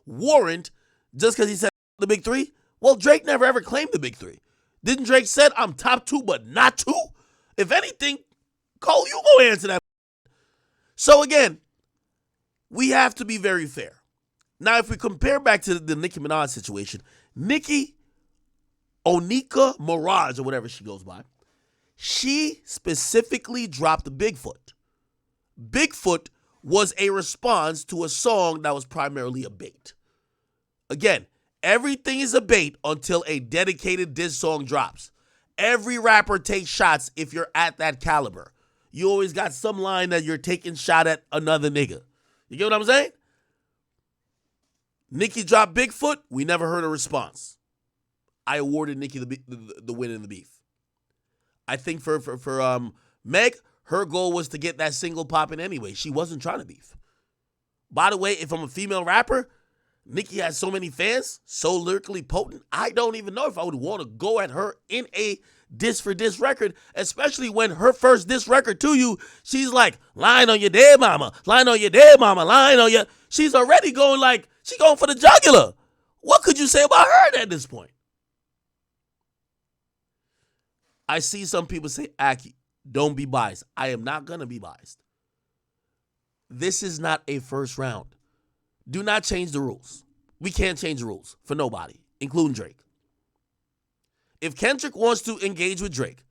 warrant just because he said the big three? Well, Drake never ever claimed the big three. Didn't Drake said I'm top two but not two? If anything, Cole, you go answer that. So again, we have to be very fair. Now, if we compare back to the Nicki Minaj situation, Nicki Onika Mirage, or whatever she goes by, she specifically dropped the Bigfoot. Bigfoot was a response to a song that was primarily a bait. Again, everything is a bait until a dedicated diss song drops. Every rapper takes shots if you're at that caliber. You always got some line that you're taking shot at another nigga. You get what I'm saying? Nicki dropped Bigfoot. We never heard a response. I awarded Nicki the win in the beef. I think for Meg, her goal was to get that single popping anyway. She wasn't trying to beef. By the way, if I'm a female rapper, Nicki has so many fans, so lyrically potent, I don't even know if I would want to go at her in a diss for diss record, especially when her first diss record to you, she's like, lying on your dead mama, lying on your dead mama, lying on your... She's already going like, she going for the jugular. What could you say about her at this point? I see some people say, Aki, don't be biased. I am not going to be biased. This is not a first round. Do not change the rules. We can't change the rules for nobody, including Drake. If Kendrick wants to engage with Drake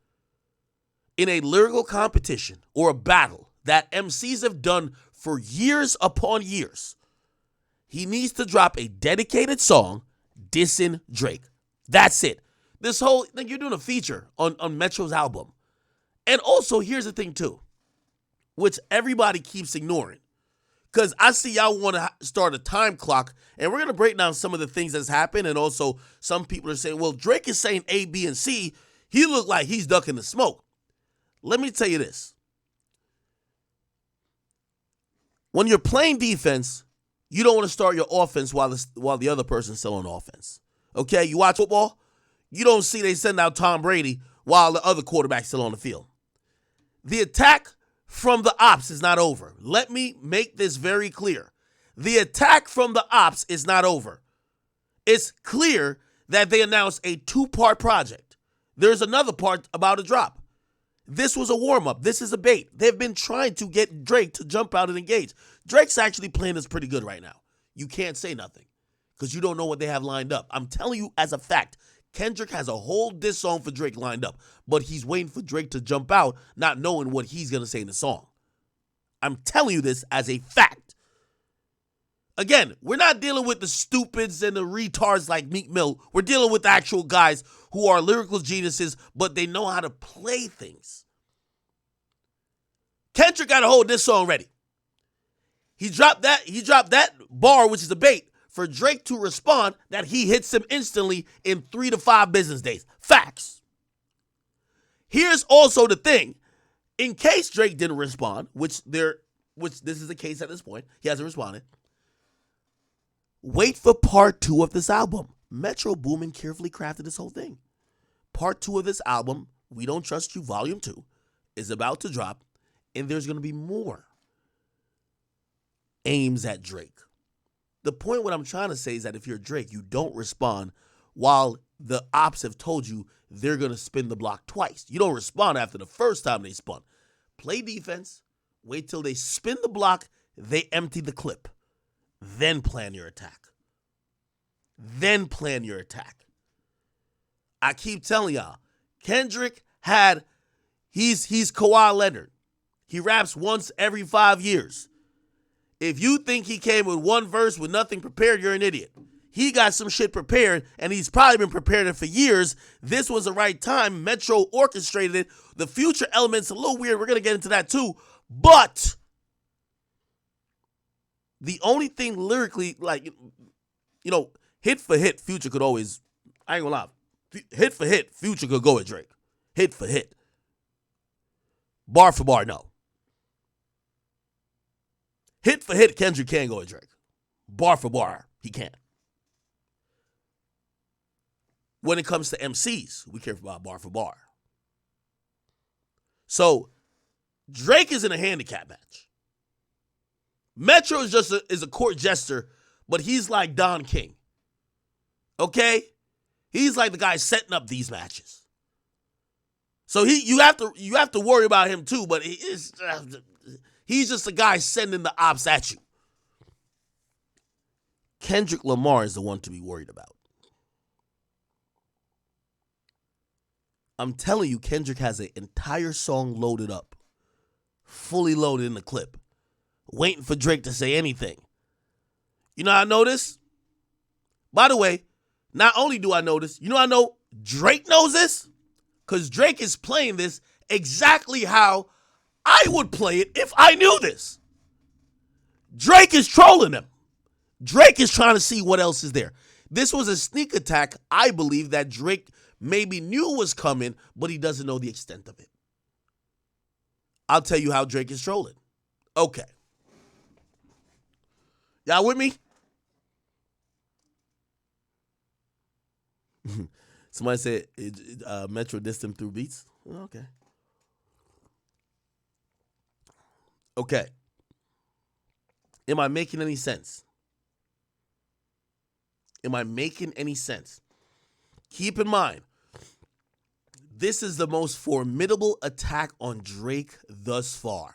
in a lyrical competition or a battle that MCs have done for years upon years, he needs to drop a dedicated song dissing Drake. That's it. This whole thing, you're doing a feature on Metro's album. And also, here's the thing too, which everybody keeps ignoring. Because I see y'all want to start a time clock, and we're going to break down some of the things that's happened, and also some people are saying, well, Drake is saying A, B, and C. He looked like he's ducking the smoke. Let me tell you this. When you're playing defense, you don't want to start your offense while the other person's still on offense. Okay? You watch football, you don't see they send out Tom Brady while the other quarterback's still on the field. The attack from the ops is not over. Let me make this very clear. The attack from the ops is not over. It's clear that they announced a 2-part project. There's another part about to drop. This was a warm-up. This is a bait. They've been trying to get Drake to jump out and engage. Drake's actually playing this pretty good right now. You can't say nothing because you don't know what they have lined up. I'm telling you as a fact, Kendrick has a whole diss song for Drake lined up, but he's waiting for Drake to jump out, not knowing what he's going to say in the song. I'm telling you this as a fact. Again, we're not dealing with the stupids and the retards like Meek Mill. We're dealing with actual guys who are lyrical geniuses, but they know how to play things. Kendrick got a whole diss song ready. He dropped that bar, which is a bait, for Drake to respond that he hits him instantly in 3 to 5 business days. Facts. Here's also the thing. In case Drake didn't respond, which this is the case at this point, he hasn't responded, wait for part 2 of this album. Metro Boomin carefully crafted this whole thing. Part 2 of this album, We Don't Trust You Volume 2, is about to drop, and there's going to be more aims at Drake. The point what I'm trying to say is that if you're Drake, you don't respond while the ops have told you they're going to spin the block twice. You don't respond after the first time they spun. Play defense, wait till they spin the block, they empty the clip. Then plan your attack. Then plan your attack. I keep telling y'all, Kendrick he's Kawhi Leonard. He raps once every 5 years. If you think he came with one verse with nothing prepared, you're an idiot. He got some shit prepared, and he's probably been preparing it for years. This was the right time. Metro orchestrated it. The future element's a little weird. We're going to get into that too. But the only thing lyrically, like, hit for hit, Future could always, I ain't gonna lie, hit for hit, Future could go with Drake. Hit for hit. Bar for bar, no. Hit for hit, Kendrick can't go with Drake. Bar for bar, he can't. When it comes to MCs, we care about bar for bar. So, Drake is in a handicap match. Metro is a court jester, but he's like Don King. Okay? He's like the guy setting up these matches. So you have to worry about him too, but he's just a guy sending the ops at you. Kendrick Lamar is the one to be worried about. I'm telling you, Kendrick has an entire song loaded up, fully loaded in the clip, waiting for Drake to say anything. You know how I know this? By the way, not only do I know this, you know I know Drake knows this? Because Drake is playing this exactly how I would play it if I knew this. Drake is trolling him. Drake is trying to see what else is there. This was a sneak attack, I believe, that Drake maybe knew was coming, but he doesn't know the extent of it. I'll tell you how Drake is trolling. Okay. Y'all with me? Somebody said Metro dissed him through beats. Okay. Okay. Am I making any sense? Am I making any sense? Keep in mind, this is the most formidable attack on Drake thus far.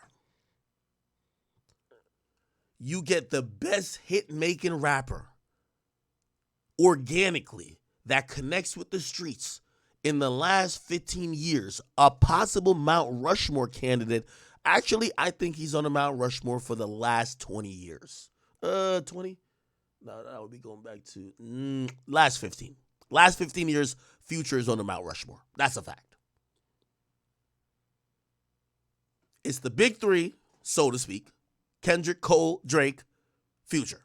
You get the best hit-making rapper organically that connects with the streets in the last 15 years, a possible Mount Rushmore candidate. Actually, I think he's on the Mount Rushmore for the last 20 years. 20? No, that would be going back to last 15. Last 15 years, Future is on the Mount Rushmore. That's a fact. It's the big three, so to speak. Kendrick, Cole, Drake, Future.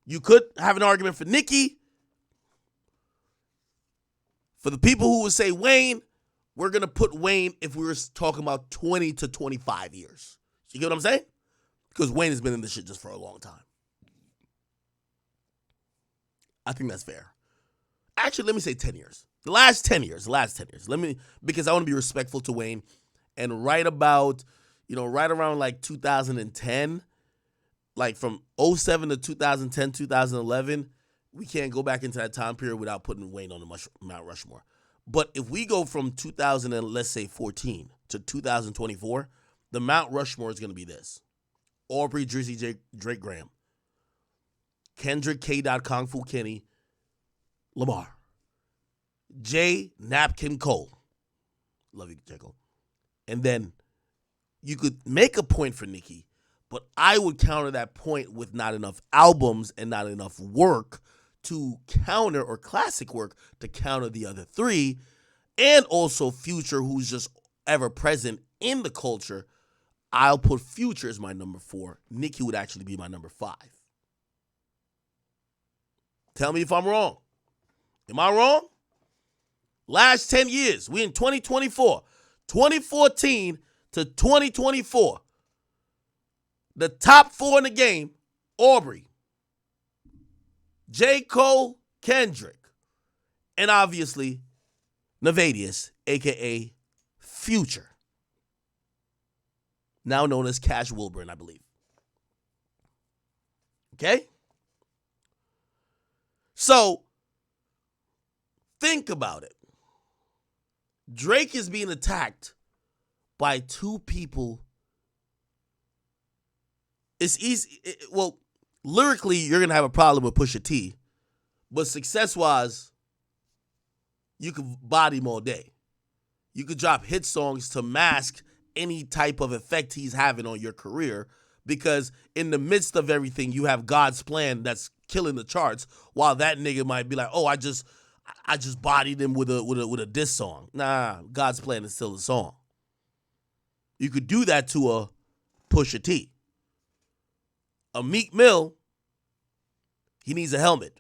You could have an argument for Nicki. For the people who would say Wayne, we're going to put Wayne if we were talking about 20 to 25 years. You get what I'm saying? Because Wayne has been in this shit just for a long time. I think that's fair. Actually, let me say 10 years. The last 10 years. Because I want to be respectful to Wayne. And right around like 2010, like from 07 to 2010, 2011, we can't go back into that time period without putting Wayne on the Mount Rushmore. But if we go from 2000 and let's say 14 to 2024, the Mount Rushmore is going to be this: Aubrey, Drizzy, Drake, Graham, Kendrick, K. Kung Fu Kenny, Lamar, Jay, Napkin, Cole. Love you, J. Cole. And then you could make a point for Nicki, but I would counter that point with not enough albums and not enough work to counter, or classic work to counter the other three, and also Future, who's just ever present in the culture. I'll put Future as my number 4. Nicki would actually be my number 5. Tell me if I'm wrong. Am I wrong? Last 10 years, we in 2024. 2014 to 2024. The top 4 in the game: Aubrey, J. Cole, Kendrick, and obviously Navadius, a.k.a. Future. Now known as Cash Wilburn, I believe. Okay? So, think about it. Drake is being attacked by 2 people. It's easy. Lyrically, you're going to have a problem with Pusha T. But success-wise, you could body him all day. You could drop hit songs to mask any type of effect he's having on your career, because in the midst of everything, you have God's Plan that's killing the charts, while that nigga might be like, oh, I just bodied him with a diss song. Nah, God's Plan is still a song. You could do that to a Pusha T. A Meek Mill, he needs a helmet.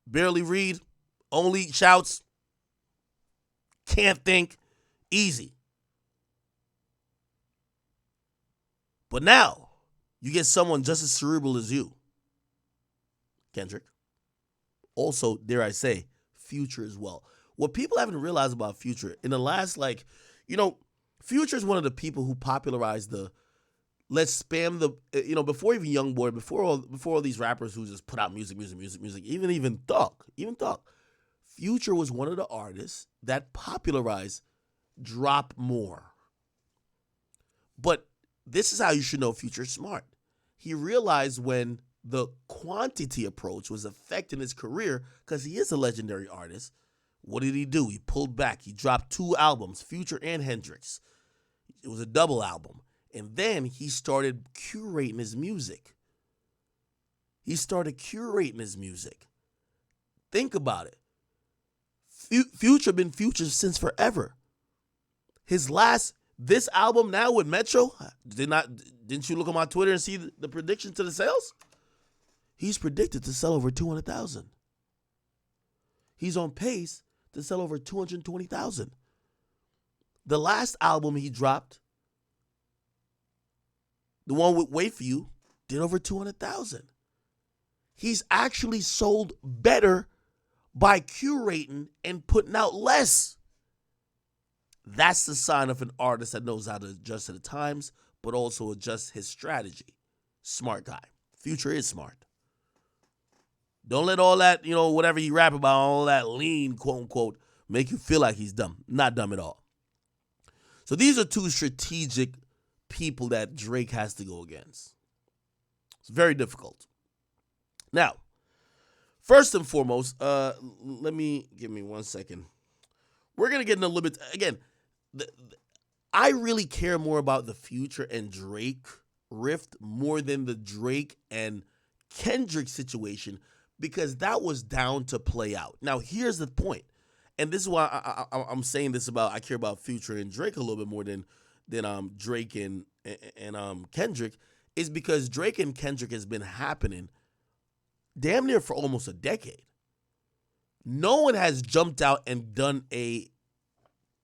Barely read, only shouts, can't think, easy. But now, you get someone just as cerebral as you, Kendrick. Also, dare I say, Future as well. What people haven't realized about Future, in the last, Future is one of the people who popularized the Let's spam the before even YoungBoy, before all these rappers who just put out music, even Thug. Future was one of the artists that popularized drop more. But this is how you should know Future's smart. He realized when the quantity approach was affecting his career, because he is a legendary artist, what did he do? He pulled back. He dropped 2 albums, Future and Hendrix. It was a double album. And then he started curating his music. Think about it. Future been Future since forever. This album now with Metro, didn't you look on my Twitter and see the prediction to the sales? He's predicted to sell over 200,000. He's on pace to sell over 220,000. The last album he dropped, the one with Wait For You, did over 200,000. He's actually sold better by curating and putting out less. That's the sign of an artist that knows how to adjust to the times, but also adjust his strategy. Smart guy. Future is smart. Don't let all that, whatever he rap about, all that lean, quote unquote, make you feel like he's dumb. Not dumb at all. So these are 2 strategic people that Drake has to go against. It's very difficult. Now, first and foremost, give me 1 second. We're going to get in a little bit, again, I really care more about the Future and Drake rift more than the Drake and Kendrick situation, because that was down to play out. Now, here's the point, and this is why I'm saying this about I care about Future and Drake a little bit more than Drake and Kendrick, is because Drake and Kendrick has been happening damn near for almost a decade. No one has jumped out and done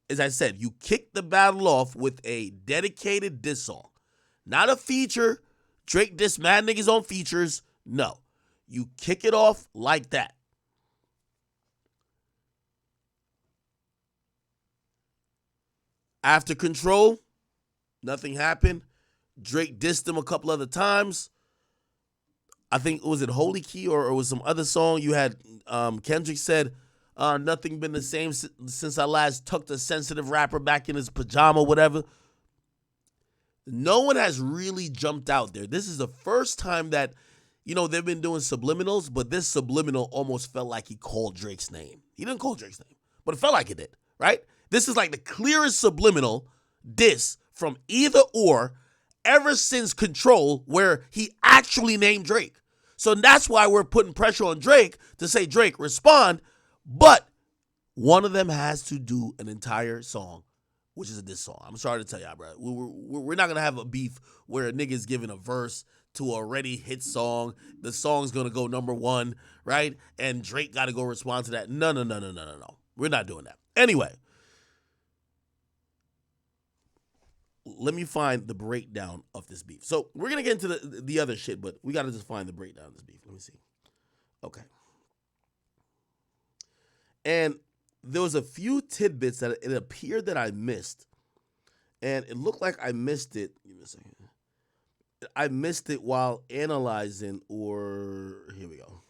as I said, you kick the battle off with a dedicated diss song. Not a feature. Drake diss mad niggas on features. No. You kick it off like that. After Control, nothing happened. Drake dissed him a couple other times. I think, was it Holy Key or it was some other song? You had Kendrick said, nothing been the same since I last tucked a sensitive rapper back in his pajama, whatever. No one has really jumped out there. This is the first time that, they've been doing subliminals, but this subliminal almost felt like he called Drake's name. He didn't call Drake's name, but it felt like it did, right? This is like the clearest subliminal diss from either or ever since Control, where he actually named Drake. So that's why we're putting pressure on Drake to say, Drake, respond. But one of them has to do an entire song, which is a diss song. I'm sorry to tell y'all, bro. We're not going to have a beef where a nigga's giving a verse to a already hit song. The song's going to go number 1, right? And Drake got to go respond to that. No. We're not doing that. Anyway, let me find the breakdown of this beef. So we're going to get into the other shit, but we got to just find the breakdown of this beef. Let me see. Okay. And there was a few tidbits that it appeared that I missed. And it looked like I missed it. Give me a second. I missed it while analyzing, here we go.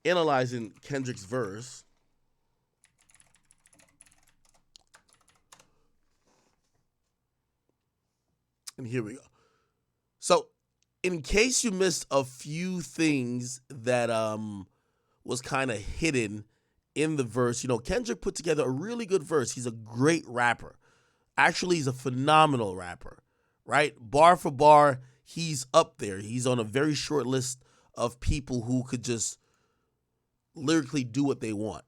Analyzing Kendrick's verse. And here we go. So, in case you missed a few things that was kind of hidden in the verse, Kendrick put together a really good verse. He's a great rapper. Actually, he's a phenomenal rapper, right? Bar for bar, he's up there. He's on a very short list of people who could just lyrically do what they want.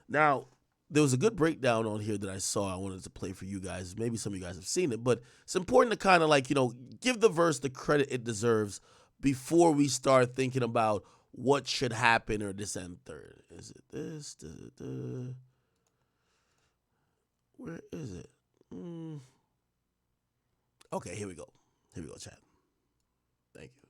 Now, there was a good breakdown on here that I saw I wanted to play for you guys. Maybe some of you guys have seen it, but it's important to kind of give the verse the credit it deserves before we start thinking about what should happen or this and third. Is it this? Where is it? Okay, here we go. Chat. Thank you.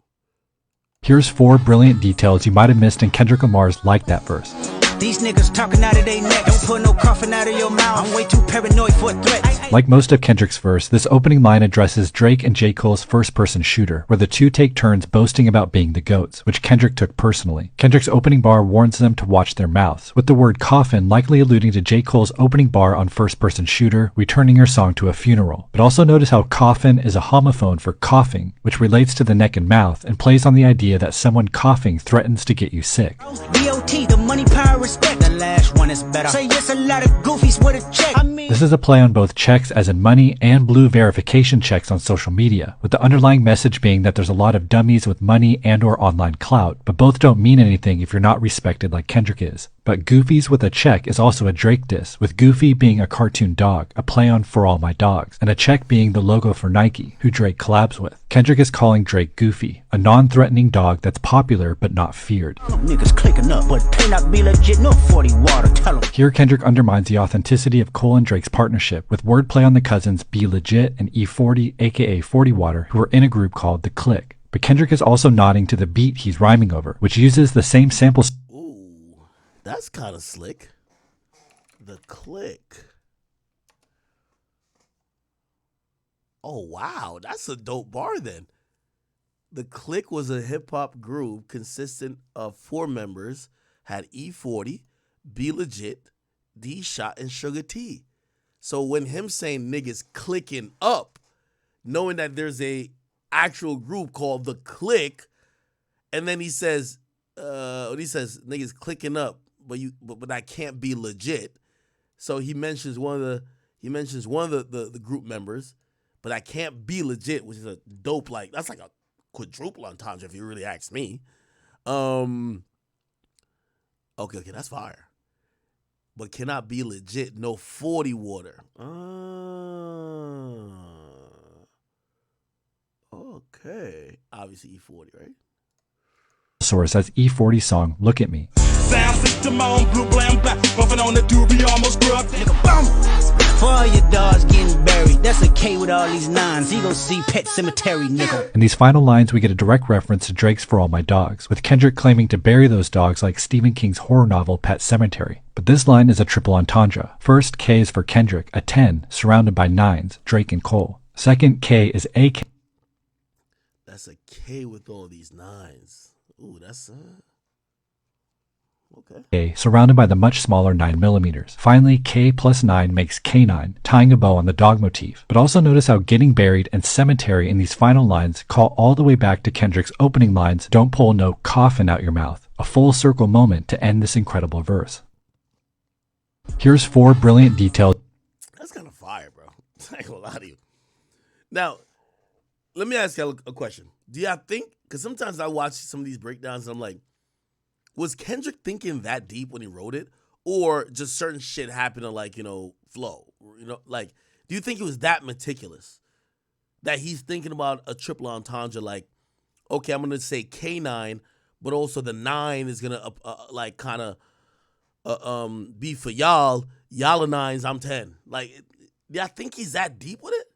Here's 4 brilliant details you might have missed in Kendrick Lamar's Like That verse. These niggas talking out of their neck. Don't put no coffin out of your mouth. I'm way too paranoid for a threat. Like most of Kendrick's verse, this opening line addresses Drake and J. Cole's first-person shooter, where the two take turns boasting about being the GOATs, which Kendrick took personally. Kendrick's opening bar warns them to watch their mouths, with the word coffin likely alluding to J. Cole's opening bar on first-person shooter, returning your song to a funeral. But also notice how coffin is a homophone for coughing, which relates to the neck and mouth, and plays on the idea that someone coughing threatens to get you sick. D.O.T. the money, power, respect. The last one is better. Say yes, a lot of goofies with a check. This is a play on both checks as in money and blue verification checks on social media, with the underlying message being that there's a lot of dummies with money and or online clout, but both don't mean anything if you're not respected like Kendrick is. But Goofies with a check is also a Drake diss, with Goofy being a cartoon dog, a play on For All My Dogs, and a check being the logo for Nike, who Drake collabs with. Kendrick is calling Drake Goofy, a non-threatening dog that's popular but not feared. Niggas clicking up, but pay not be legit, no 40 water, tell them. Here Kendrick undermines the authenticity of Cole and Drake's partnership, with wordplay on the cousins Be Legit and E40, aka 40 Water, who are in a group called The Click. But Kendrick is also nodding to the beat he's rhyming over, which uses the same sample. Ooh, that's kind of slick. The Click. Oh, wow. That's a dope bar then. The Click was a hip-hop group consistent of 4 members, had E40, Be Legit, D-Shot, and Sugar T. So when him saying niggas clicking up, knowing that there's a actual group called The Click, and then he says niggas clicking up, but I can't be legit. So he mentions one of the group members, but I can't be legit, which is a dope, like that's like a quadruple entendre if you really ask me. Okay, that's fire. But cannot be legit, no 40 water. Okay. Obviously E40, right? Source as E40 song Look at Me. Sound system on blue, blam, black, buffing on the doobie, almost grubbed. Nigga, bum. For all your dogs getting buried, that's a K with all these nines. You gon' see Pet Cemetery, nigga. In these final lines, we get a direct reference to Drake's For All My Dogs, with Kendrick claiming to bury those dogs like Stephen King's horror novel Pet Sematary. But this line is a triple entendre. First, K is for Kendrick, a 10, surrounded by 9s, Drake and Cole. Second, K is a K. That's a K with all these 9s. Ooh, that's okay. K, surrounded by the much smaller 9mm. Finally, K plus 9 makes K9, tying a bow on the dog motif. But also notice how getting buried and cemetery in these final lines call all the way back to Kendrick's opening lines, don't pull no coffin out your mouth. A full circle moment to end this incredible verse. Here's 4 brilliant details. That's kind of fire, bro. I ain't gonna lie to you. Now, let me ask you a question. Do y'all think, because sometimes I watch some of these breakdowns and I'm like, was Kendrick thinking that deep when he wrote it? Or just certain shit happened to, like, flow? Like, do you think it was that meticulous? That he's thinking about a triple entendre, like, okay, I'm going to say K9, but also the 9 is going to, be for y'all. Y'all are 9s, I'm 10. Like, do I think he's that deep with it?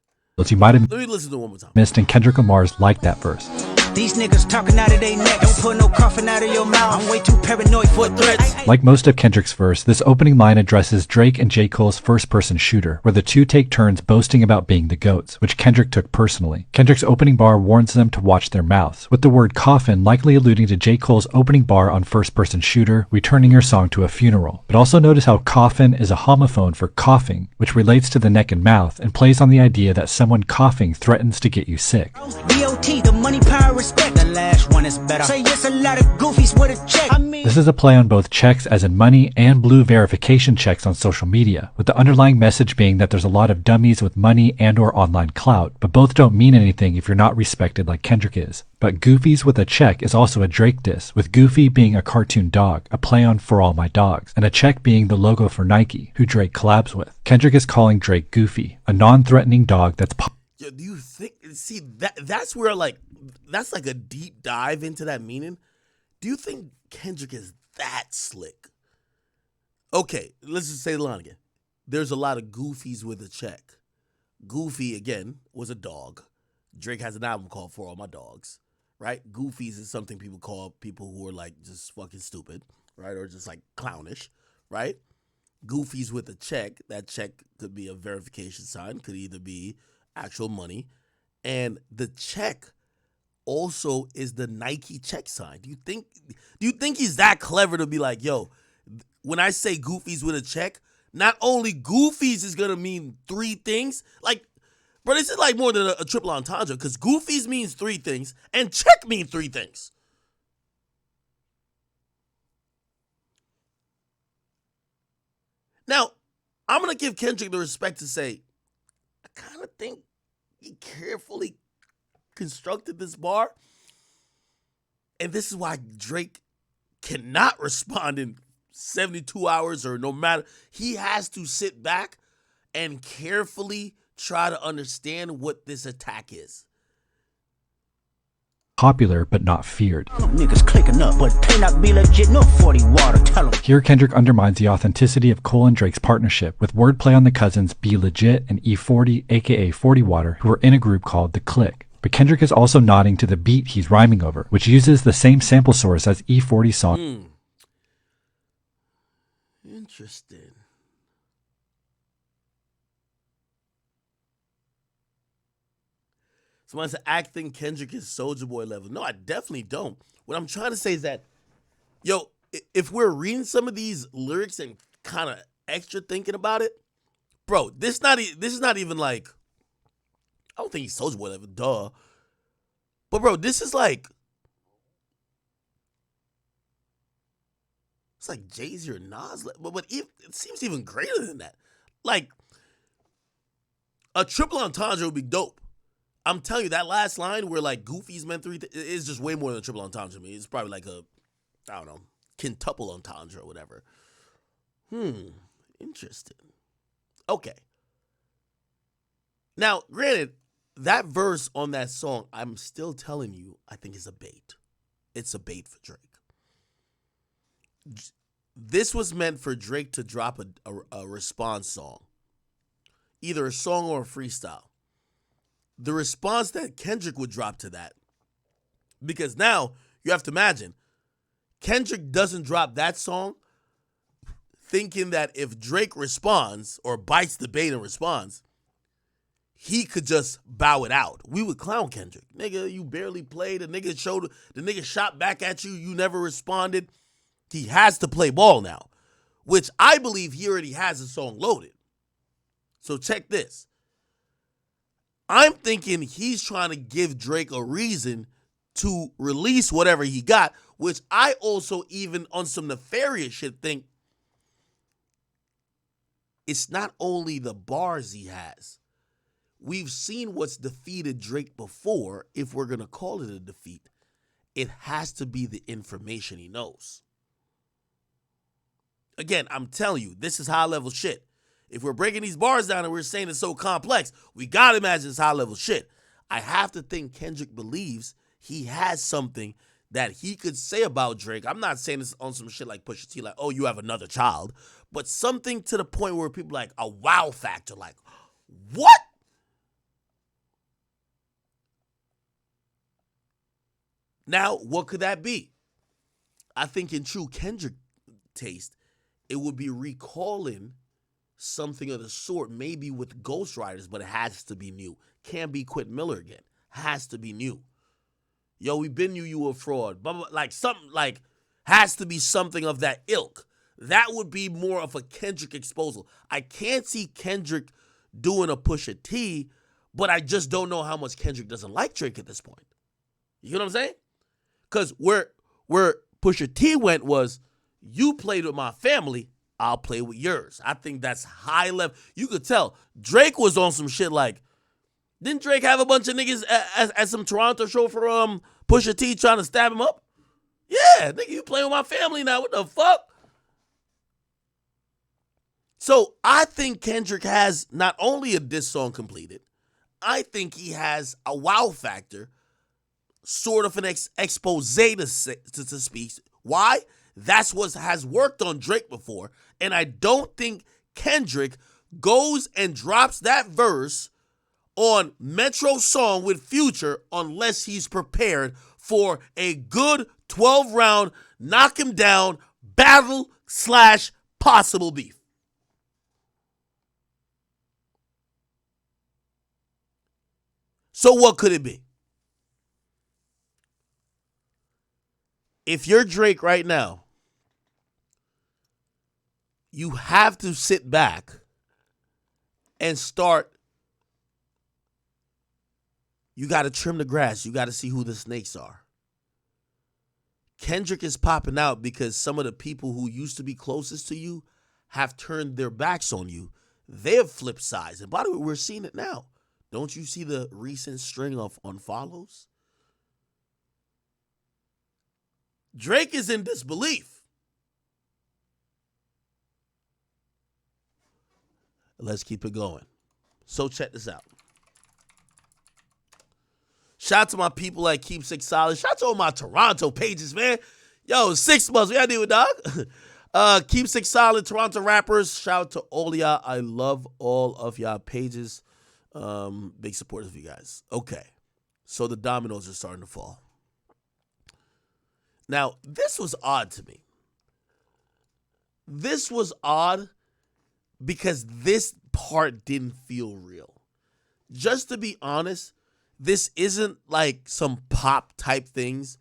You might have Let me listen to it one more time. missed, and Kendrick Lamar's like that verse. These niggas talking out of their neck. Don't put no coffin out of your mouth. I'm way too paranoid for threats. Like most of Kendrick's verse, this opening line addresses Drake and J. Cole's first-person shooter, where the two take turns boasting about being the GOATs, which Kendrick took personally. Kendrick's opening bar warns them to watch their mouths, with the word coffin likely alluding to J. Cole's opening bar on first-person shooter, returning your song to a funeral. But also notice how coffin is a homophone for coughing, which relates to the neck and mouth, and plays on the idea that someone coughing threatens to get you sick. D.O.T. the money, power, respect. The last one is better. Say yes, a lot of goofies with a check. This is a play on both checks as in money and blue verification checks on social media, with the underlying message being that there's a lot of dummies with money and or online clout, but both don't mean anything if you're not respected like Kendrick is. But Goofies with a check is also a Drake diss, with Goofy being a cartoon dog, a play on For All My Dogs, and a check being the logo for Nike, who Drake collabs with. Kendrick is calling Drake Goofy, a non-threatening dog that's Do you think, see, that's where, like, that's like a deep dive into that meaning. Do you think Kendrick is that slick? Okay, let's just say the line again. There's a lot of goofies with a check. Goofy, again, was a dog. Drake has an album called For All My Dogs, right? Goofies is something people call people who are, like, just fucking stupid, right? Or just like clownish, right? Goofies with a check. That check could be a verification sign, could either be actual money. And the check also is the Nike check sign. Do you think he's that clever to be like, yo, when I say goofies with a check, not only goofies is gonna mean three things, like, bro, this is like more than a triple entendre, because goofies means three things and check means three things. Now, I'm gonna give Kendrick the respect to say, I kind of think he carefully constructed this bar. And this is why Drake cannot respond in 72 hours or no matter. He has to sit back and carefully try to understand what this attack is. Popular but not feared. Niggas clicking up, but pay not be legit, no 40 water, tell 'em. Here, Kendrick undermines the authenticity of Cole and Drake's partnership with wordplay on the cousins Be Legit and E40, aka 40 Water, who were in a group called The Click. But Kendrick is also nodding to the beat he's rhyming over, which uses the same sample source as E40's song. Interesting. Someone said, acting Kendrick is Soulja Boy level. No, I definitely don't. What I'm trying to say is that, yo, if we're reading some of these lyrics and kind of extra thinking about it, bro, this is not even like, I don't think he's Soulja Boy level, duh. But bro, this is like, it's like Jay-Z or Nas, but it seems even greater than that. Like, a triple entendre would be dope. I'm telling you, that last line where like Goofy's meant three is just way more than a triple entendre to me. It's probably like a, I don't know, quintuple entendre or whatever. Interesting. Okay. Now, granted, that verse on that song, I'm still telling you, I think is a bait. It's a bait for Drake. This was meant for Drake to drop a response song. Either a song or a freestyle. The response that Kendrick would drop to that, because now you have to imagine, Kendrick doesn't drop that song thinking that if Drake responds or bites the bait and responds, he could just bow it out. We would clown Kendrick. Nigga, you barely played. The nigga shot back at you. You never responded. He has to play ball now, which I believe he already has a song loaded. So check this. I'm thinking he's trying to give Drake a reason to release whatever he got, which I also, even on some nefarious shit, think it's not only the bars he has. We've seen what's defeated Drake before. If we're going to call it a defeat, it has to be the information he knows. Again, I'm telling you, this is high-level shit. If we're breaking these bars down and we're saying it's so complex, we got to imagine it's high-level shit. I have to think Kendrick believes he has something that he could say about Drake. I'm not saying this on some shit like Pusha T, like, oh, you have another child, but something to the point where people like a wow factor, like, what? Now, what could that be? I think in true Kendrick taste, it would be recalling something of the sort, maybe with Ghost Riders, but it has to be new. Can't be Quentin Miller again. Has to be new. Yo, we been knew you were a fraud. Blah, blah, like something like has to be something of that ilk. That would be more of a Kendrick exposal. I can't see Kendrick doing a Pusha T, but I just don't know how much Kendrick doesn't like Drake at this point. You know what I'm saying? Because where Pusha T went was, you played with my family, I'll play with yours. I think that's high level. You could tell Drake was on some shit like, didn't Drake have a bunch of niggas at some Toronto show for Pusha T trying to stab him up? Yeah, nigga, you playing with my family now. What the fuck? So I think Kendrick has not only a diss song completed, I think he has a wow factor, sort of an expose to speak. Why? That's what has worked on Drake before. And I don't think Kendrick goes and drops that verse on Metro's song with Future unless he's prepared for a good 12-round, knock him down, battle / possible beef. So what could it be? If you're Drake right now, you have to sit back and start. You got to trim the grass. You got to see who the snakes are. Kendrick is popping out because some of the people who used to be closest to you have turned their backs on you. They have flipped sides. And by the way, we're seeing it now. Don't you see the recent string of unfollows? Drake is in disbelief. Let's keep it going. So check this out. Shout out to my people at Keepsake Solid. Shout out to all my Toronto pages, man. Yo, 6 months. What y'all do, dog? Keepsake Solid, Toronto rappers. Shout out to all y'all. I love all of y'all pages. Big supporters of you guys. Okay. So the dominoes are starting to fall. Now, this was odd to me. This was odd because this part didn't feel real. Just to be honest, this isn't like some pop type things.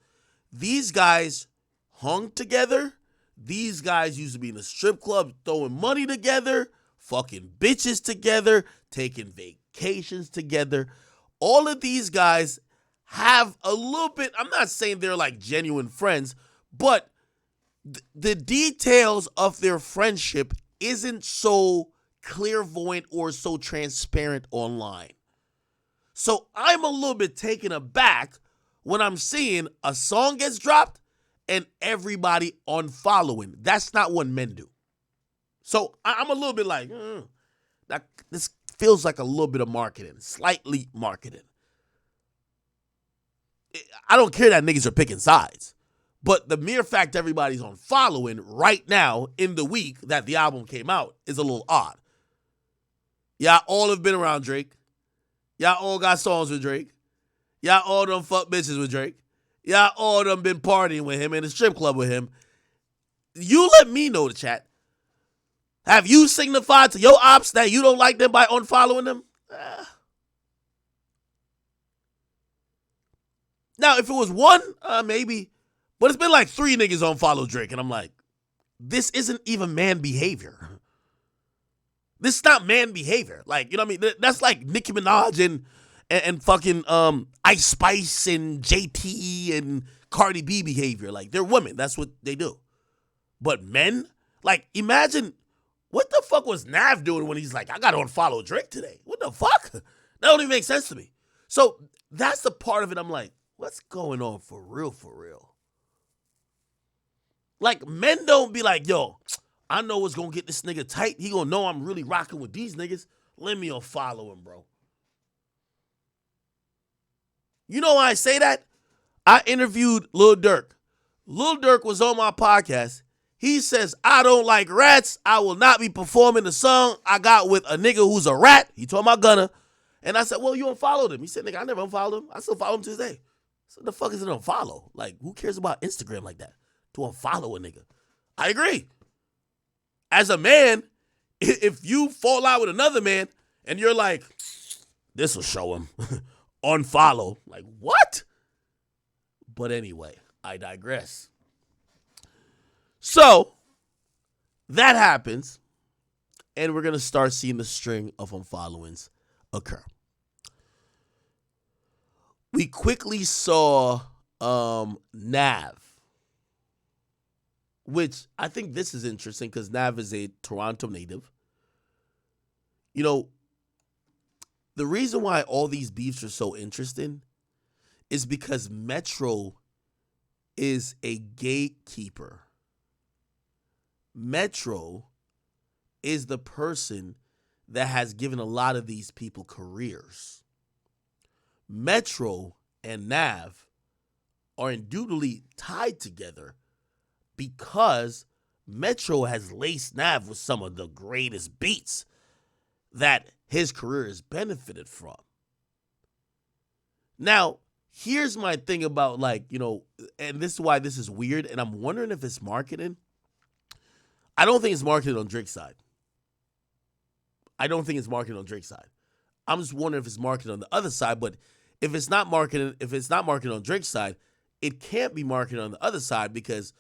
These guys hung together. These guys used to be in a strip club throwing money together, fucking bitches together, taking vacations together. All of these guys have a little bit, I'm not saying they're like genuine friends, but the details of their friendship isn't so clairvoyant or so transparent online. So I'm a little bit taken aback when I'm seeing a song gets dropped and everybody unfollowing. That's not what men do. So I'm a little bit like, this feels like a little bit of marketing, slightly marketing. I don't care that niggas are picking sides, but the mere fact everybody's unfollowing right now in the week that the album came out is a little odd. Y'all all have been around Drake. Y'all all got songs with Drake. Y'all all done fuck bitches with Drake. Y'all all done been partying with him in a strip club with him. You let me know, the chat. Have you signified to your ops that you don't like them by unfollowing them? Now, if it was one, maybe. But it's been like 3 niggas unfollow Drake, and I'm like, this isn't even man behavior. This is not man behavior. Like, you know what I mean? That's like Nicki Minaj and fucking Ice Spice and JT and Cardi B behavior. Like, they're women. That's what they do. But men? Like, imagine, what the fuck was Nav doing when he's like, I got to unfollow Drake today? What the fuck? That don't even make sense to me. So that's the part of it I'm like, what's going on for real, for real? Like, men don't be like, yo, I know what's going to get this nigga tight. He going to know I'm really rocking with these niggas. Let me unfollow him, bro. You know why I say that? I interviewed Lil Durk. Lil Durk was on my podcast. He says, I don't like rats. I will not be performing the song I got with a nigga who's a rat. He told my gunner. And I said, well, you unfollowed him. He said, nigga, I never unfollowed him. I still follow him to this day. So the fuck is it unfollow? Like, who cares about Instagram like that? To unfollow a nigga. I agree. As a man, if you fall out with another man and you're like, this will show him. Unfollow. Like, what? But anyway, I digress. So, that happens, and we're going to start seeing the string of unfollowings occur. We quickly saw Nav, which I think this is interesting because Nav is a Toronto native. You know, the reason why all these beefs are so interesting is because Metro is a gatekeeper. Metro is the person that has given a lot of these people careers. Metro and Nav are indubitably tied together because Metro has laced Nav with some of the greatest beats that his career has benefited from. Now, here's my thing about, like, you know, and this is why this is weird, and I'm wondering if it's marketing. I don't think it's marketed on Drake's side. I'm just wondering if it's marketed on the other side, but if it's not marketed on Drake's side, it can't be marketed on the other side because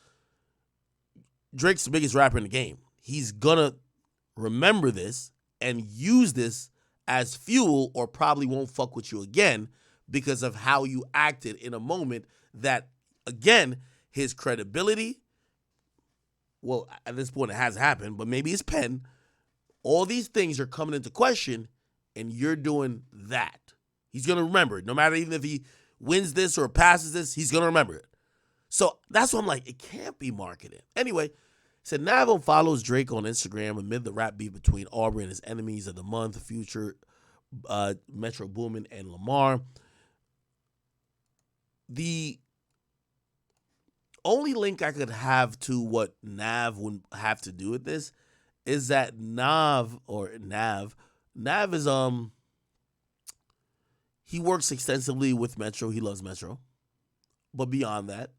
Drake's the biggest rapper in the game. He's gonna remember this and use this as fuel, or probably won't fuck with you again because of how you acted in a moment that, again, his credibility, well, at this point it has happened, but maybe his pen, all these things are coming into question, and you're doing that. He's going to remember it. No matter even if he wins this or passes this, he's going to remember it. So that's why I'm like, it can't be marketed. Anyway, said Navo follows Drake on Instagram amid the rap beef between Aubrey and his enemies of the month, Future, Metro Boomin, and Lamar. The only link I could have to what Nav would have to do with this is that Nav is he works extensively with Metro. He loves Metro. But beyond that,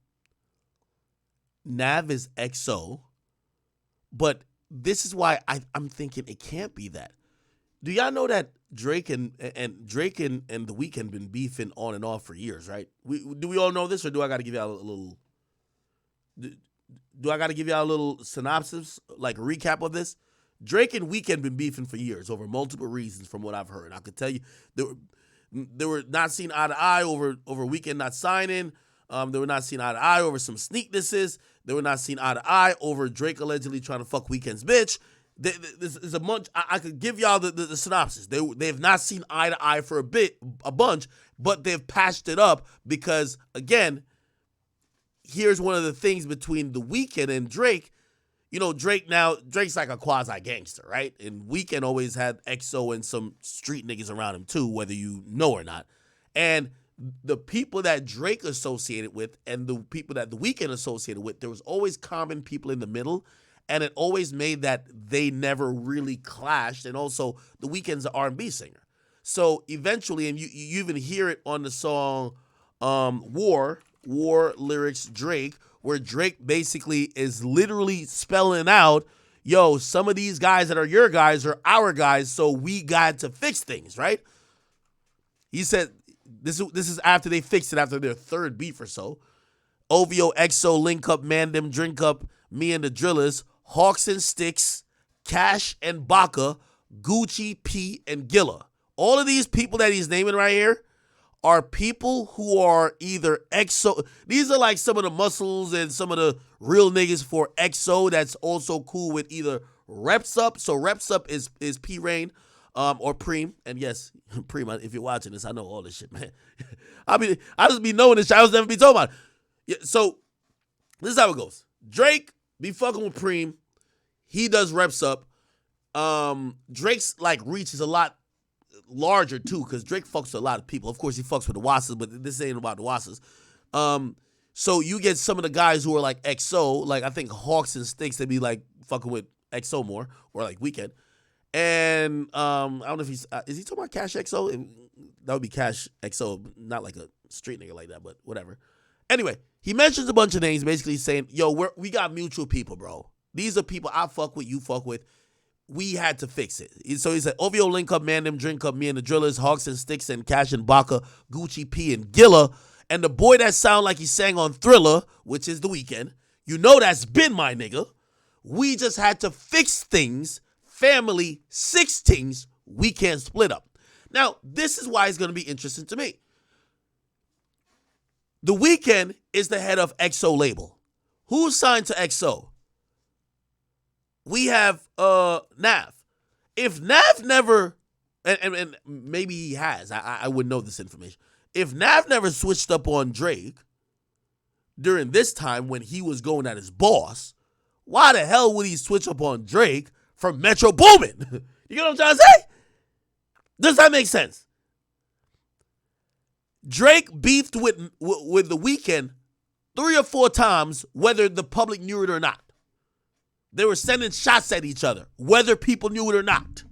Nav is XO. But this is why I'm thinking it can't be that. Do y'all know that Drake and the Weeknd been beefing on and off for years, right? Do we all know this, or do I got to give y'all a little? Do I got to give y'all a little synopsis, like a recap of this? Drake and Weeknd been beefing for years over multiple reasons, from what I've heard. I could tell you they were not seen eye to eye over Weeknd not signing. They were not seen eye to eye over some sneaknesses. They were not seen eye to eye over Drake allegedly trying to fuck Weeknd's bitch. This is a bunch. I could give y'all the synopsis. They've not seen eye to eye for a bunch, but they've patched it up because, again, here's one of the things between the Weeknd and Drake. You know, Drake's like a quasi-gangster, right? And Weeknd always had XO and some street niggas around him too, whether you know or not. And the people that Drake associated with and the people that the Weeknd associated with, there was always common people in the middle, and it always made that they never really clashed. And also, the Weeknd's an R&B singer. So eventually, and you even hear it on the song War Lyrics Drake, where Drake basically is literally spelling out, yo, some of these guys that are your guys are our guys, so we got to fix things, right? He said, this is after they fixed it, after their third beef or so. OVO, XO, Link Up, Man Them, Drink Up, Me and the Drillers, Hawks and Sticks, Cash and Baca, Gucci, P, and Gilla. All of these people that he's naming right here are people who are either XO. These are like some of the muscles and some of the real niggas for XO that's also cool with either Reps Up. So Reps Up is P Rain or Preem. And yes, Preem, if you're watching this, I know all this shit, man. I just be knowing this shit. I was never be talking about it. Yeah, so this is how it goes. Drake be fucking with Preem. He does Reps Up. Drake's like reach is a lot larger too, because Drake fucks with a lot of people. Of course, he fucks with the Wassas, but this ain't about the Wassas. So you get some of the guys who are like XO, like I think Hawks and Sticks, they be like fucking with XO more, or like Weeknd. And I don't know if is he talking about Cash XO? That would be Cash XO, not like a street nigga like that, but whatever. Anyway, he mentions a bunch of names, basically saying, yo, we got mutual people, bro. These are people I fuck with, you fuck with. We had to fix it. So he said, OVO, Link Up, Man Them, Drink Up, Me and the Drillers, Hawks and Sticks, and Cash and Baca, Gucci, P, and Gilla. And the boy that sound like he sang on Thriller, which is The Weeknd, you know that's been my nigga. We just had to fix things. Family, 6 things we can't split up. Now, this is why it's going to be interesting to me. The Weeknd is the head of XO label. Who's signed to XO? We have Nav. If Nav never, and maybe he has, I wouldn't know this information. If Nav never switched up on Drake during this time when he was going at his boss, why the hell would he switch up on Drake from Metro Boomin? You know what I'm trying to say? Does that make sense? Drake beefed with the Weeknd 3 or 4 times, whether the public knew it or not. They were sending shots at each other, whether people knew it or not.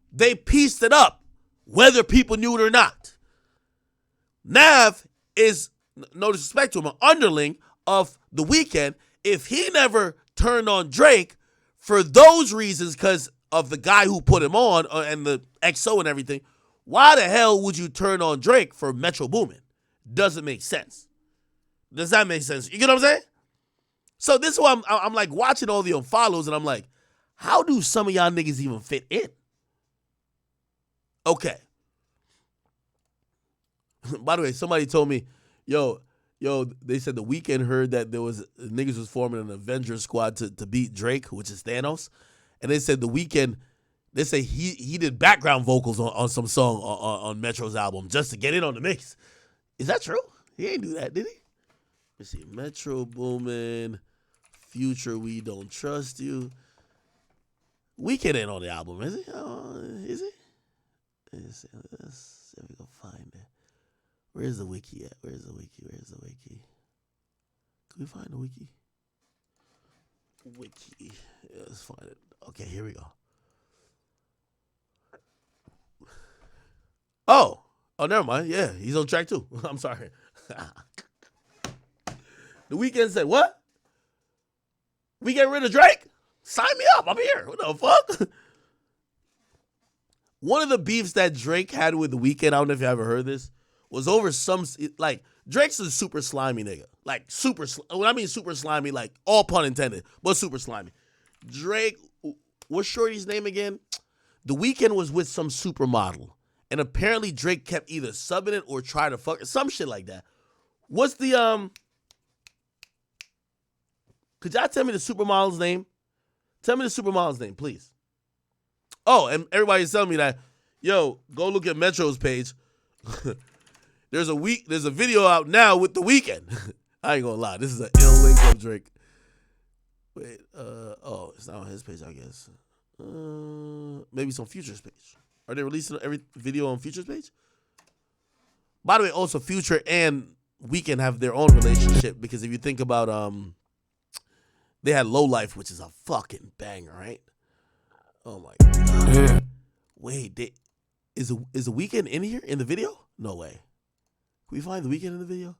They pieced it up, whether people knew it or not. Nav is, no disrespect to him, an underling of the Weeknd. If he never turned on Drake for those reasons because of the guy who put him on and the XO and everything, why the hell would you turn on Drake for Metro Boomin? Doesn't make sense. Does that make sense? You get what I'm saying? So this is why I'm like watching all the unfollows and I'm like, how do some of y'all niggas even fit in? Okay. By the way, somebody told me, yo, they said the Weeknd heard that there was niggas was forming an Avengers squad to beat Drake, which is Thanos. And they said the Weeknd, they say he did background vocals on some song on Metro's album just to get in on the mix. Is that true? He ain't do that, did he? Let's see. Metro Boomin, Future, We Don't Trust You. Weeknd ain't on the album, is he? Is he? Let's see if we can find it. Where's the wiki at? Where's the wiki? Can we find the wiki? Wiki. Yeah, let's find it. Okay, here we go. Oh, never mind. Yeah, he's on track too. I'm sorry. The Weeknd said, what? We get rid of Drake? Sign me up. I'm here. What the fuck? One of the beefs that Drake had with The Weeknd, I don't know if you ever heard this, was over some, like, Drake's a super slimy nigga. Like, when I mean super slimy, like, all pun intended, but super slimy. Drake, what's Shorty's name again? The Weeknd was with some supermodel. And apparently Drake kept either subbing it or trying to fuck it, some shit like that. What's the, could y'all tell me the supermodel's name? Tell me the supermodel's name, please. Oh, and everybody's telling me that, yo, go look at Metro's page. There's a video out now with The Weeknd. I ain't gonna lie, this is an ill link of Drake. Wait, it's not on his page, I guess. Maybe it's on Future's page. Are they releasing every video on Future's page? By the way, also Future and Weeknd have their own relationship because if you think about they had Low Life, which is a fucking banger, right? Oh my god. Yeah. Wait, is the Weeknd in here in the video? No way. Can we find the Weeknd in the video?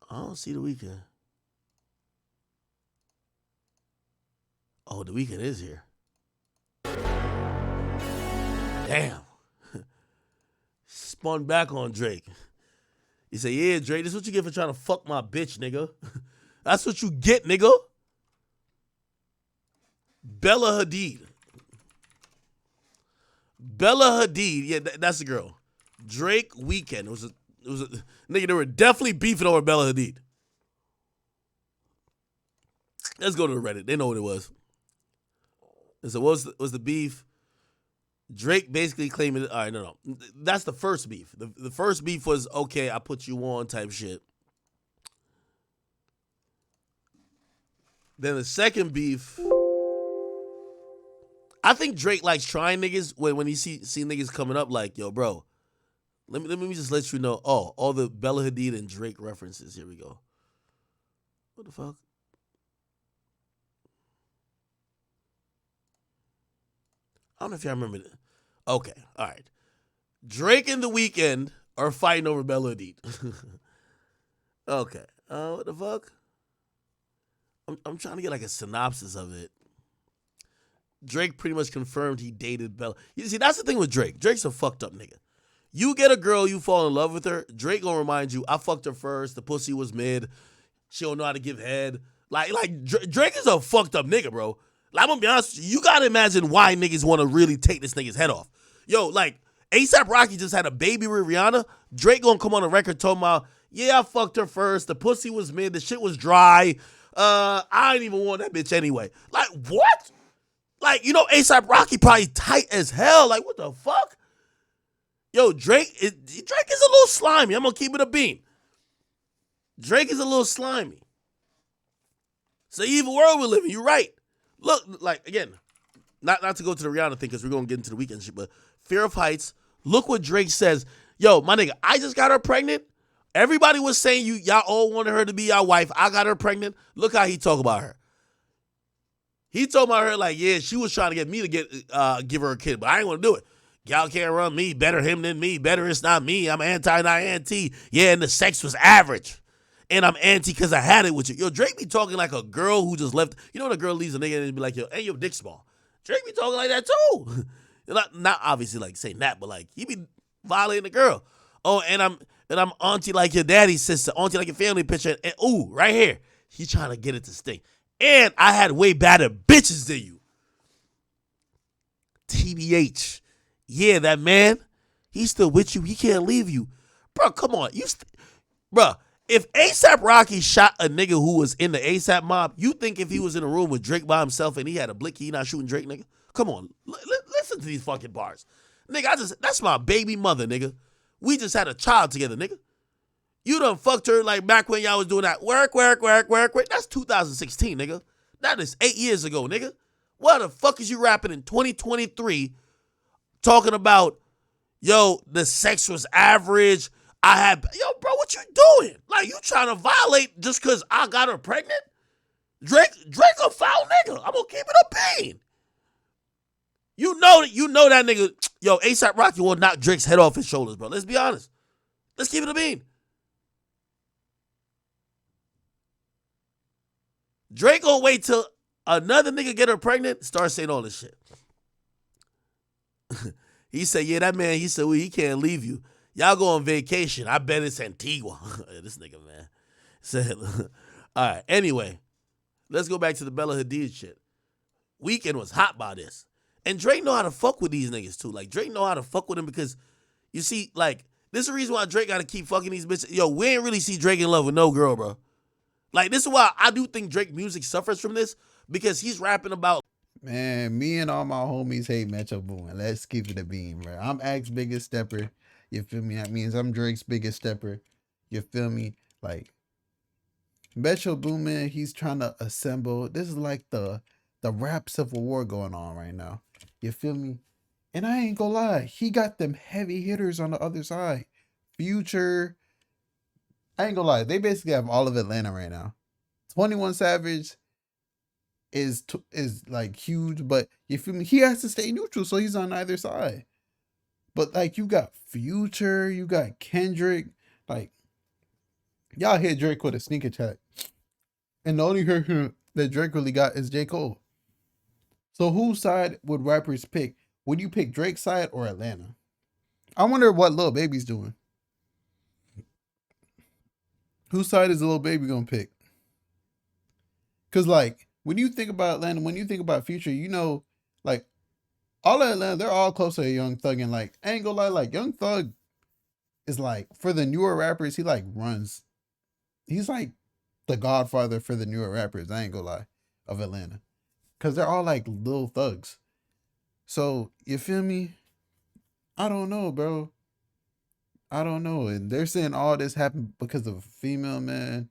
I don't see the Weeknd. Oh, the Weeknd is here. Damn. Spun back on Drake. He said, yeah, Drake, this is what you get for trying to fuck my bitch, nigga. That's what you get, nigga. Bella Hadid. Yeah, that's the girl. Drake, Weeknd. It was a nigga. They were definitely beefing over Bella Hadid. Let's go to the Reddit. They know what it was. And so what was the beef? Drake basically claiming, all right, no. That's the first beef. The first beef was, okay, I put you on type shit. Then the second beef, I think Drake likes trying niggas when he see niggas coming up like, yo, bro, let me just let you know, all the Bella Hadid and Drake references. Here we go. What the fuck? I don't know if y'all remember that. Okay, all right. Drake and The Weeknd are fighting over Bella Hadid. Okay. What the fuck? I'm trying to get like a synopsis of it. Drake pretty much confirmed he dated Bella. You see, that's the thing with Drake. Drake's a fucked up nigga. You get a girl, you fall in love with her, Drake gonna remind you, I fucked her first, the pussy was mid, she don't know how to give head. Like Drake is a fucked up nigga, bro. Like, I'm gonna be honest with you, you gotta imagine why niggas wanna really take this nigga's head off. Yo, like, A$AP Rocky just had a baby with Rihanna. Drake gonna come on the record talking about, yeah, I fucked her first, the pussy was mid, the shit was dry, I ain't even want that bitch anyway. Like, what? Like, you know, A$AP Rocky probably tight as hell. Like, what the fuck? Yo, Drake is a little slimy. I'm gonna keep it a beam. Drake is a little slimy. It's an evil world we live in. You're right. Look, like, again, not to go to the Rihanna thing because we're going to get into the Weeknd shit, but Fear of Heights, look what Drake says. Yo, my nigga, I just got her pregnant. Everybody was saying y'all all wanted her to be your wife. I got her pregnant. Look how he talk about her. He told about her like, yeah, she was trying to get me to give her a kid, but I ain't going to do it. Y'all can't run me. Better him than me. Better it's not me. I'm anti, not anti. Yeah, and the sex was average. and I'm anti because I had it with you. Yo, Drake be talking like a girl who just left. You know when a girl leaves a nigga and be like, yo, and your dick small. Drake be talking like that too. Not obviously like saying that, but like he be violating the girl. Oh, and I'm auntie like your daddy's sister, auntie like your family picture, and ooh, right here, he trying to get it to stink. And I had way better bitches than you. TBH. Yeah, that man, he's still with you. He can't leave you. Bro, come on. Bro, if ASAP Rocky shot a nigga who was in the ASAP mob, you think if he was in a room with Drake by himself and he had a blick, he not shooting Drake, nigga? Come on. Listen to these fucking bars. Nigga, that's my baby mother, nigga. We just had a child together, nigga. You done fucked her like back when y'all was doing that work. That's 2016, nigga. That is 8 years ago, nigga. What the fuck is you rapping in 2023 talking about, yo, the sex was average? Yo, bro, what you doing? Like, you trying to violate just because I got her pregnant? Drake a foul nigga. I'm gonna keep it a bean. You know that nigga, yo, ASAP Rocky will knock Drake's head off his shoulders, bro. Let's be honest. Let's keep it a bean. Drake gonna wait till another nigga get her pregnant, start saying all this shit. He said, yeah, that man, he said, well, he can't leave you. Y'all go on vacation. I bet it's Antigua. This nigga, man. Said, all right, anyway, let's go back to the Bella Hadid shit. Weeknd was hot by this. And Drake know how to fuck with these niggas too. Like, Drake know how to fuck with them because, you see, like, this is the reason why Drake got to keep fucking these bitches. Yo, we ain't really see Drake in love with no girl, bro. Like, this is why I do think Drake music suffers from this, because he's rapping about. Man, me and all my homies hate Metro Boomin. Let's keep it a beam, bro. I'm Ax's biggest stepper. You feel me? That means I'm Drake's biggest stepper. You feel me? Like, Metro Boomin, he's trying to assemble. This is like the rap civil war going on right now. You feel me? And I ain't gonna lie, he got them heavy hitters on the other side. Future. I ain't gonna lie, they basically have all of Atlanta right now. 21 Savage is like huge, but you feel me? He has to stay neutral, so he's on either side. But like, you got Future, you got Kendrick, like, y'all hit Drake with a sneak attack, and the only person that Drake really got is J. Cole. So whose side would rappers pick? Would you pick Drake's side or Atlanta? I wonder what Lil Baby's doing. Whose side is Lil Baby gonna pick? Cause like, when you think about Atlanta, when you think about Future, you know, like, all of Atlanta, they're all close to Young Thug, and like, I ain't gonna lie, like, Young Thug is like, for the newer rappers, he like runs. He's like the godfather for the newer rappers, I ain't gonna lie, of Atlanta. Cause they're all like little thugs. So, you feel me? I don't know, bro. I don't know. And they're saying all this happened because of a female, man.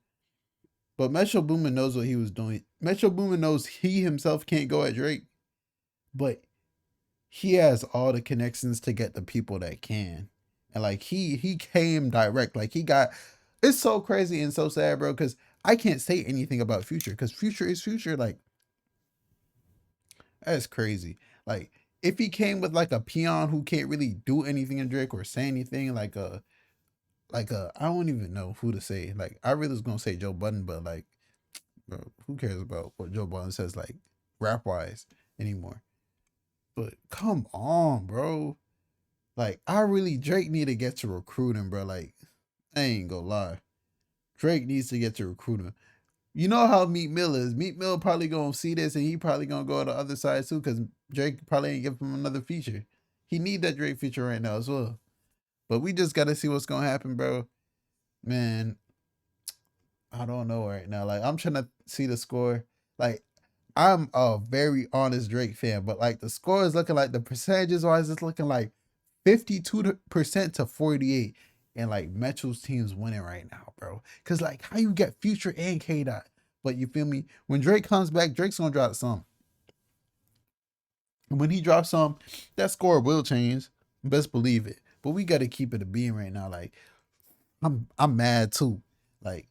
But Metro Boomin knows what he was doing. Metro Boomin knows he himself can't go at Drake. But he has all the connections to get the people that can. And like, he came direct. Like, he got... It's so crazy and so sad, bro. Because I can't say anything about Future. Because Future is Future. Like, that's crazy. Like, if he came with like a peon who can't really do anything in Drake or say anything, like a I don't even know who to say. Like, I really was gonna say Joe Budden, but like, bro, who cares about what Joe Budden says, like, rap wise anymore? But come on, bro. Like, Drake need to get to recruiting, bro. Like, I ain't gonna lie. Drake needs to get to recruiting. You know how Meek Mill is. Meek Mill probably gonna see this and he probably gonna go to the other side too, because Drake probably ain't give him another feature. He need that Drake feature right now as well. But we just gotta see what's gonna happen, bro. Man, I don't know right now. Like, I'm trying to see the score. Like, I'm a very honest Drake fan, but like, the score is looking like, the percentages wise, it's looking like 52% to 48%. And like, Metro's team's winning right now, bro. Cause like, how you get Future and K Dot? But you feel me? When Drake comes back, Drake's gonna drop some. And when he drops some, that score will change. Best believe it. But we gotta keep it a beam right now. Like, I'm mad too. Like,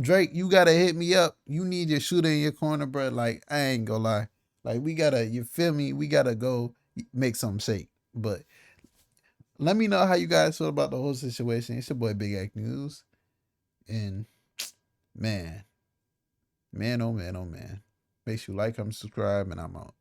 Drake, you gotta hit me up. You need your shooter in your corner, bro. Like, I ain't gonna lie. Like, we gotta, you feel me? We gotta go make something shake. But let me know how you guys feel about the whole situation. It's your boy Big Act News. And Man. Man, oh man, oh man. Make sure you like, comment, subscribe, and I'm out.